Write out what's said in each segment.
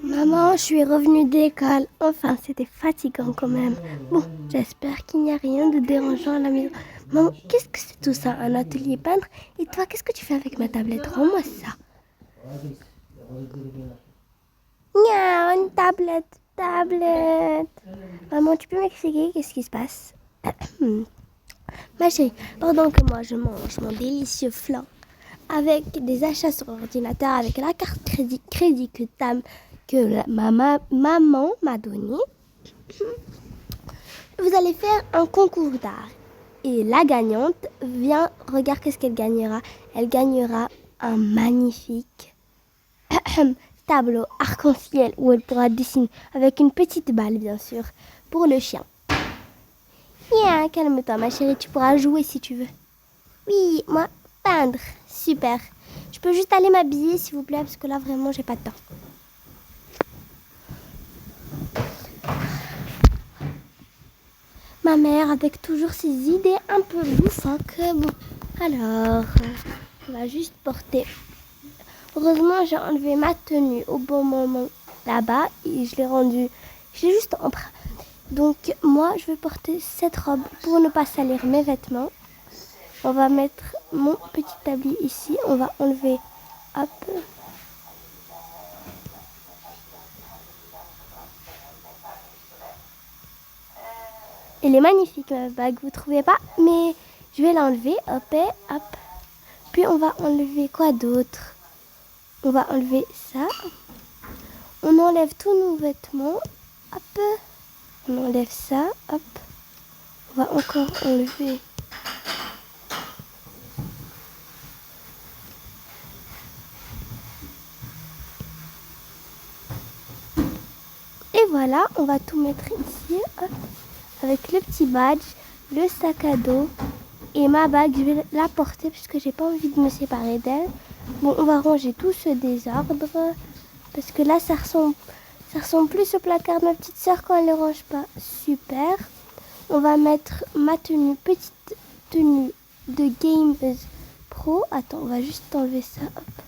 Maman, je suis revenue d'école. Enfin, c'était fatigant quand même. Bon, j'espère qu'il n'y a rien de dérangeant à la maison. Maman, qu'est-ce que c'est tout ça? Un atelier peintre? Et toi, qu'est-ce que tu fais avec ma tablette? Rends-moi ça. Nya, une tablette. Maman, tu peux m'expliquer qu'est-ce qui se passe? Ma chérie, pendant que moi je mange mon délicieux flan avec des achats sur l'ordinateur, avec la carte crédit que maman m'a donnée, vous allez faire un concours d'art. Et la gagnante, regarde qu'est-ce qu'elle gagnera. Elle gagnera un magnifique tableau arc-en-ciel où elle pourra dessiner avec une petite balle, bien sûr, pour le chien. Viens, calme-toi, ma chérie, tu pourras jouer si tu veux. Oui, moi, peindre, super. Je peux juste aller m'habiller, s'il vous plaît, parce que là, vraiment, j'ai pas de temps. Ma mère, avec toujours ses idées un peu loufoques. Bon, alors, on va juste porter. Heureusement, j'ai enlevé ma tenue au bon moment là-bas et je l'ai juste emprunt. Donc, moi, je vais porter cette robe pour ne pas salir mes vêtements. On va mettre mon petit tablier ici. On va enlever, hop. Elle est magnifique, ma bague, vous trouvez pas? Mais je vais l'enlever, hop, et hop. Puis on va enlever quoi d'autre? On va enlever ça. On enlève tous nos vêtements, hop. On enlève ça, hop. On va encore enlever. Et voilà, on va tout mettre ici, hop. Avec le petit badge, le sac à dos et ma bague, je vais la porter puisque j'ai pas envie de me séparer d'elle. Bon, on va ranger tout ce désordre parce que là, ça ressemble plus au placard de ma petite sœur quand elle ne le range pas. Super. On va mettre ma petite tenue de gameuse pro. Attends, on va juste enlever ça. Hop.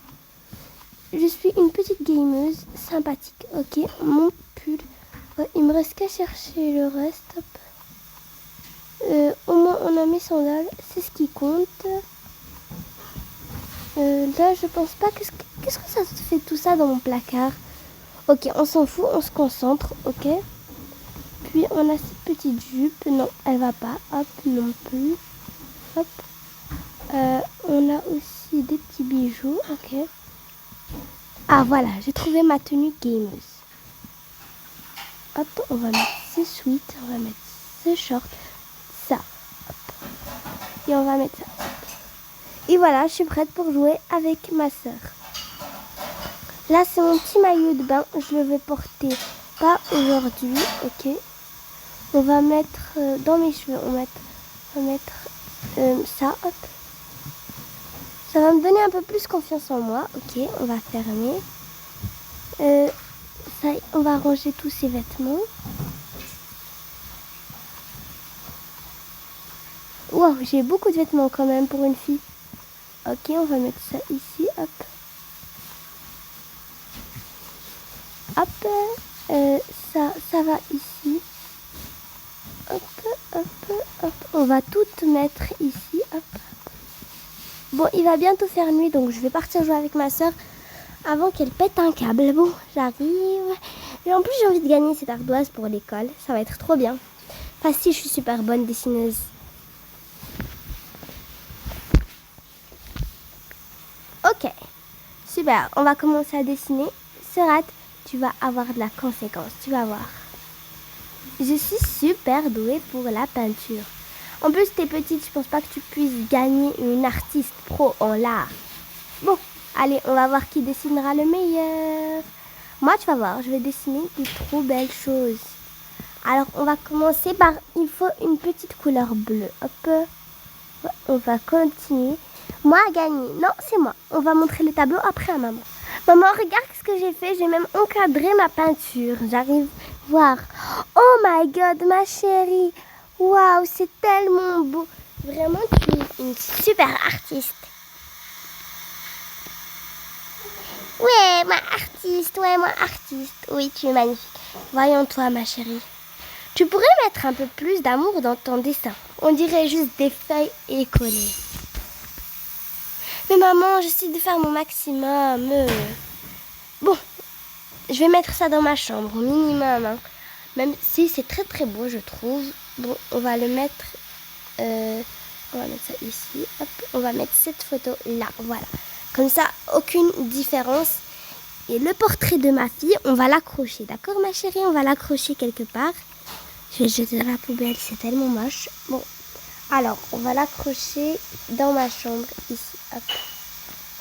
Je suis une petite gameuse sympathique. Ok, mon pull. Il me reste qu'à chercher le reste. Hop. Au moins on a mes sandales, c'est ce qui compte. Là je pense pas, qu'est-ce que ça fait tout ça dans mon placard? Ok, on s'en fout, on se concentre, ok. Puis on a cette petite jupe, non elle va pas, hop, non plus. Hop. On a aussi des petits bijoux, ok. Ah voilà, j'ai trouvé ma tenue gameuse. Hop, on va mettre ces sweats, on va mettre ce short, ça. Et on va mettre ça. Et voilà, je suis prête pour jouer avec ma soeur. Là, c'est mon petit maillot de bain. Je le vais porter pas aujourd'hui, ok. On va mettre dans mes cheveux, on va mettre ça, hop. Ça va me donner un peu plus confiance en moi, ok. On va fermer. Ça, on va ranger tous ces vêtements. Wow, j'ai beaucoup de vêtements quand même pour une fille. Ok, on va mettre ça ici, hop. Hop, ça va ici. Hop, hop, hop. On va tout mettre ici, hop. Bon, il va bientôt faire nuit, donc je vais partir jouer avec ma soeur avant qu'elle pète un câble. Bon, j'arrive. Et en plus, j'ai envie de gagner cette ardoise pour l'école. Ça va être trop bien. Enfin, si, je suis super bonne dessineuse. Ok, super. On va commencer à dessiner. Serat, tu vas avoir de la conséquence. Tu vas voir. Je suis super douée pour la peinture. En plus, t'es petite, je pense pas que tu puisses gagner une artiste pro en l'art. Bon, allez, on va voir qui dessinera le meilleur. Moi, tu vas voir, je vais dessiner des trop belles choses. Alors, on va commencer par, il faut une petite couleur bleue. Hop, on va continuer. Moi, à gagner. Non, c'est moi. On va montrer le tableau après à maman. Maman, regarde ce que j'ai fait. J'ai même encadré ma peinture. J'arrive à voir. Oh my God, ma chérie. Waouh, c'est tellement beau. Vraiment, tu es une super artiste. Ouais, moi artiste, Oui, tu es magnifique. Voyons toi, ma chérie. Tu pourrais mettre un peu plus d'amour dans ton dessin. On dirait juste des feuilles écolées. Mais maman, j'essaie de faire mon maximum. Bon, je vais mettre ça dans ma chambre, au minimum. Hein. Même si c'est très très beau, je trouve. Bon, on va le mettre... on va mettre ça ici. Hop, on va mettre cette photo là, voilà. Comme ça, aucune différence. Et le portrait de ma fille, on va l'accrocher. D'accord, ma chérie? On va l'accrocher quelque part. Je vais le jeter dans la poubelle, c'est tellement moche. Bon, alors, on va l'accrocher dans ma chambre, ici. Hop.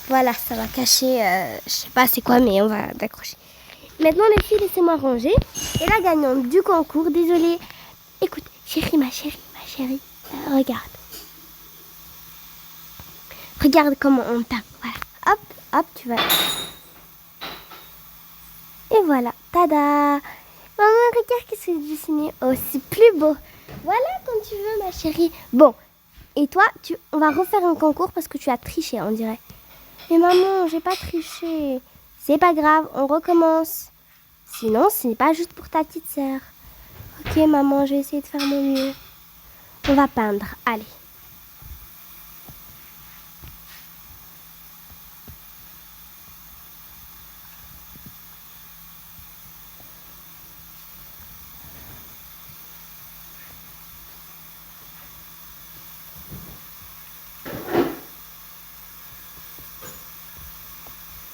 Voilà, ça va cacher, je sais pas c'est quoi, mais on va l'accrocher. Maintenant, les filles, laissez-moi ranger. Et la gagnante du concours, désolée. Écoute, chérie, ma chérie, regarde. Regarde comment on tape, voilà. Hop, hop, tu vas... Et voilà, tada! Maman, regarde qu'est-ce que j'ai dessiné. Oh, c'est plus beau. Voilà, comme tu veux, ma chérie. Bon, et toi, on va refaire un concours parce que tu as triché, on dirait. Mais maman, j'ai pas triché. C'est pas grave, on recommence. Sinon, ce n'est pas juste pour ta petite sœur. Ok, maman, je vais essayer de faire mon mieux. On va peindre, allez.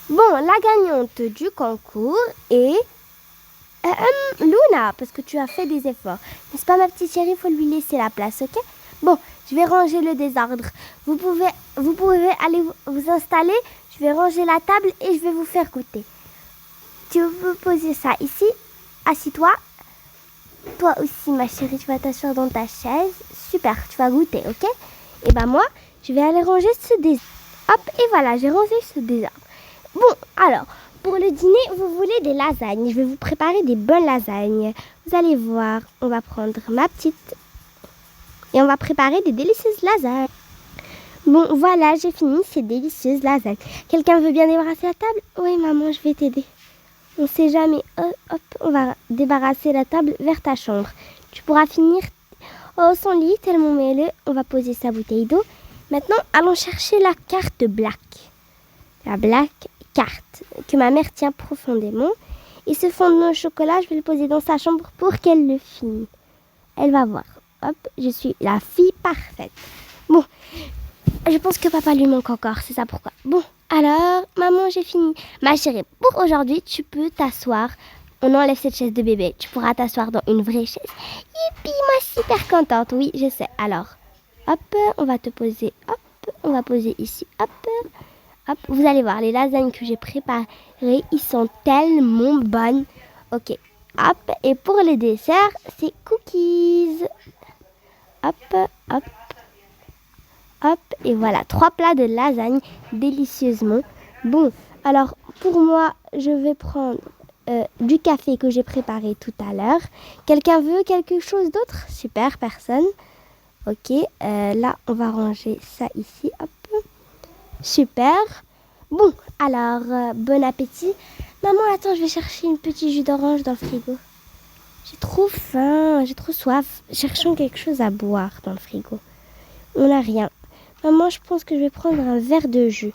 Bon, la gagnante du concours est Luna, parce que tu as fait des efforts. N'est-ce pas, ma petite chérie? Il faut lui laisser la place, ok? Bon, je vais ranger le désordre. Vous pouvez aller vous installer. Je vais ranger la table et je vais vous faire goûter. Tu veux poser ça ici? Assis-toi. Toi aussi, ma chérie, tu vas t'asseoir dans ta chaise. Super, tu vas goûter, ok? Et ben moi, je vais aller ranger ce désordre. Hop, et voilà, j'ai rangé ce désordre. Bon, alors, pour le dîner, vous voulez des lasagnes. Je vais vous préparer des bonnes lasagnes. Vous allez voir, on va prendre ma petite et on va préparer des délicieuses lasagnes. Bon, voilà, j'ai fini ces délicieuses lasagnes. Quelqu'un veut bien débarrasser la table? Oui, maman, je vais t'aider. On sait jamais. Hop, on va débarrasser la table vers ta chambre. Tu pourras finir son lit tellement mêlé. On va poser sa bouteille d'eau. Maintenant, allons chercher la carte black. La black carte que ma mère tient profondément. Et ce fondant au chocolat, je vais le poser dans sa chambre pour qu'elle le finisse. Elle va voir. Hop, je suis la fille parfaite. Bon, je pense que papa lui manque encore, c'est ça pourquoi. Bon, alors, maman, j'ai fini. Ma chérie, pour aujourd'hui, tu peux t'asseoir. On enlève cette chaise de bébé. Tu pourras t'asseoir dans une vraie chaise. Youpi, moi super contente. Oui, je sais. Alors, hop, on va te poser. Hop, on va poser ici. Hop, hop. Vous allez voir, les lasagnes que j'ai préparées, ils sont tellement bonnes. Ok, hop. Et pour le dessert, c'est cookies. Hop, hop. Hop, et voilà, 3 plats de lasagne délicieusement. Bon, alors pour moi, je vais prendre du café que j'ai préparé tout à l'heure. Quelqu'un veut quelque chose d'autre? Super, personne. Ok, là, on va ranger ça ici. Hop, super. Bon, alors, bon appétit. Maman, attends, je vais chercher une petite jus d'orange dans le frigo. J'ai trop faim, j'ai trop soif. Cherchons quelque chose à boire dans le frigo. On n'a rien. Maman, je pense que je vais prendre un verre de jus.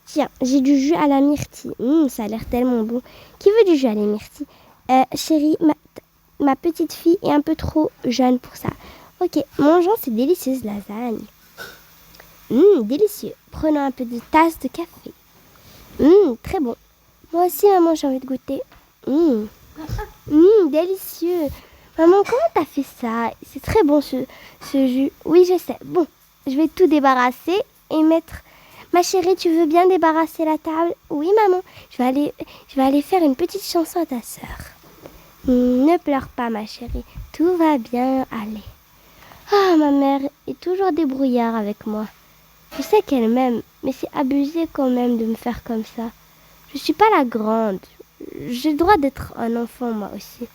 Tiens, j'ai du jus à la myrtille. Ça a l'air tellement bon. Qui veut du jus à la myrtille? Chérie, ma petite fille est un peu trop jeune pour ça. Ok, mangeons ces délicieuses lasagnes. Délicieux. Prenons un peu de tasse de café. Très bon. Moi aussi, maman, j'ai envie de goûter. Délicieux. Maman, comment t'as fait ça? C'est très bon ce jus. Oui, je sais. Bon, je vais tout débarrasser et mettre... Ma chérie, tu veux bien débarrasser la table? Oui, maman. Je vais aller faire une petite chanson à ta sœur. Ne pleure pas, ma chérie. Tout va bien aller. Ah, ma mère est toujours débrouillarde avec moi. Je sais qu'elle m'aime, mais c'est abusé quand même de me faire comme ça. Je suis pas la grande. J'ai le droit d'être un enfant, moi aussi.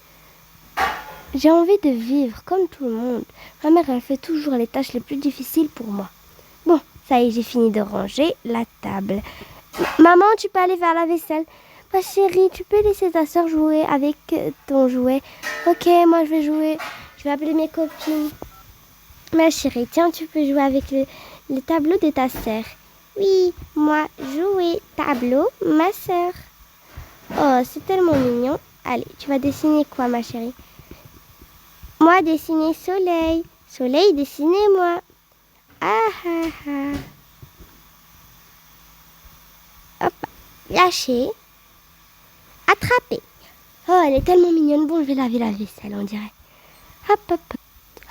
J'ai envie de vivre comme tout le monde. Ma mère, elle fait toujours les tâches les plus difficiles pour moi. Bon, ça y est, j'ai fini de ranger la table. Maman, tu peux aller faire la vaisselle. Ma chérie, tu peux laisser ta soeur jouer avec ton jouet. Ok, moi je vais jouer. Je vais appeler mes copines. Ma chérie, tiens, tu peux jouer avec le tableau de ta sœur. Oui, moi, jouer, tableau, ma sœur. Oh, c'est tellement mignon. Allez, tu vas dessiner quoi, ma chérie? Moi, dessiner soleil. Soleil, dessinez-moi. Ah ah ah. Hop, lâcher. Attraper. Oh, elle est tellement mignonne. Bon, je vais laver la vaisselle, on dirait. Hop, hop,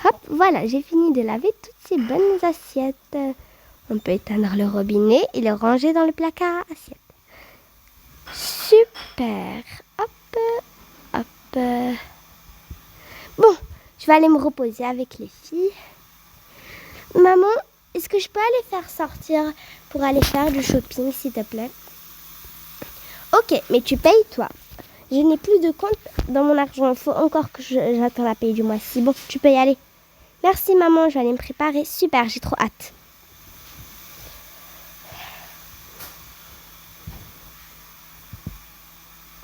hop. Voilà, j'ai fini de laver toutes ces bonnes assiettes. On peut éteindre le robinet et le ranger dans le placard à assiettes. Super. Hop, hop. Bon, je vais aller me reposer avec les filles. Maman, est-ce que je peux aller faire sortir pour aller faire du shopping, s'il te plaît? Ok, mais tu payes toi. Je n'ai plus de compte dans mon argent. Il faut encore que j'attends la paye du mois-ci. Bon, tu peux y aller. Merci maman, je vais aller me préparer. Super, j'ai trop hâte.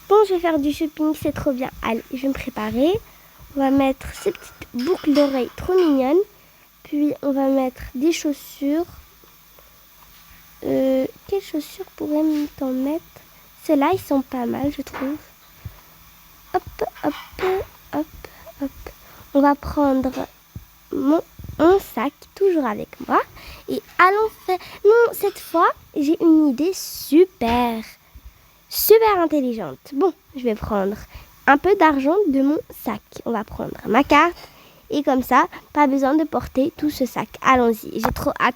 Bon, je vais faire du shopping, c'est trop bien. Allez, je vais me préparer. On va mettre ces petites boucles d'oreilles trop mignonnes. Puis, on va mettre des chaussures. Quelles chaussures pourrait-on mettre? Ceux-là, ils sont pas mal, je trouve. Hop, hop, hop, hop. On va prendre mon sac, toujours avec moi. Et allons faire... Non, cette fois, j'ai une idée super intelligente. Bon, je vais prendre un peu d'argent de mon sac. On va prendre ma carte. Et comme ça, pas besoin de porter tout ce sac. Allons-y, j'ai trop hâte.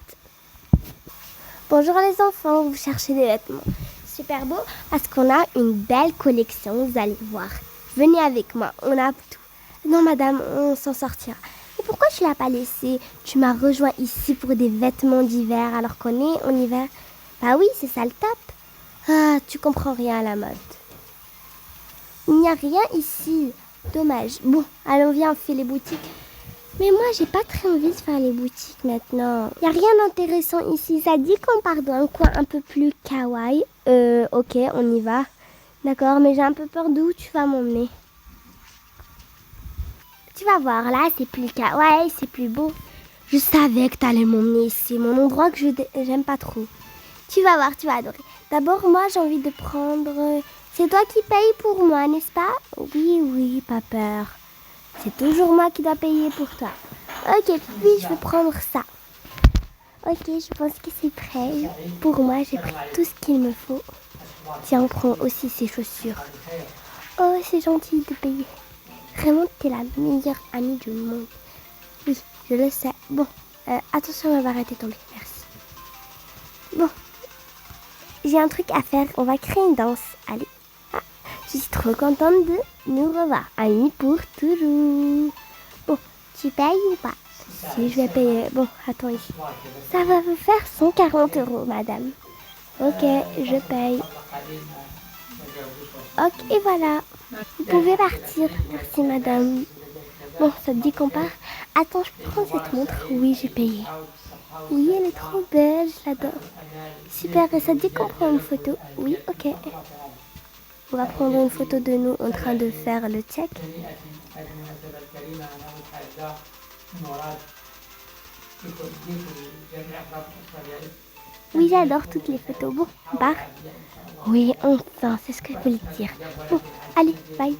Bonjour les enfants, vous cherchez des vêtements. Super beau parce qu'on a une belle collection, vous allez voir. Venez avec moi, on a tout. Non madame, on s'en sortira. Et pourquoi tu l'as pas laissé? Tu m'as rejoint ici pour des vêtements d'hiver alors qu'on est en hiver. Bah oui, c'est ça le top. Ah, tu comprends rien à la mode. Il n'y a rien ici. Dommage. Bon, allons, viens, on fait les boutiques. Mais moi, j'ai pas très envie de faire les boutiques maintenant. Il n'y a rien d'intéressant ici. Ça dit qu'on part dans un coin un peu plus kawaii. Ok, on y va. D'accord, mais j'ai un peu peur d'où tu vas m'emmener. Tu vas voir, là, c'est plus kawaii, c'est plus beau. Je savais que tu allais m'emmener ici. Mon endroit que j'aime pas trop. Tu vas voir, tu vas adorer. D'abord, moi, j'ai envie de prendre... C'est toi qui payes pour moi, n'est-ce pas? Oui, oui, pas peur. C'est toujours moi qui dois payer pour toi. Ok, puis je vais prendre ça. Ok, je pense que c'est prêt. Pour moi, j'ai pris tout ce qu'il me faut. Tiens, on prend aussi ces chaussures. Oh, c'est gentil de payer. Vraiment, t'es la meilleure amie du monde. Oui, je le sais. Bon, attention, on va arrêter de tomber. Merci. Bon, j'ai un truc à faire. On va créer une danse. Allez. Ah, je suis trop contente de nous revoir. Amis pour toujours. Bon, tu payes ou pas? Si, je vais payer. Bon, attends ici. Ça va vous faire 140 €, madame. Ok, je paye. Ok, et voilà. Vous pouvez partir. Merci, madame. Bon, ça te dit qu'on part? Attends, je prends cette montre. Oui, j'ai payé. Oui, elle est trop belle, je l'adore. Super, et ça te dit qu'on prend une photo? Oui, ok. On va prendre une photo de nous en train de faire le check. Oui, j'adore toutes les photos. Bon, on part. Oui, enfin, c'est ce que je voulais dire. Bon, allez, bye.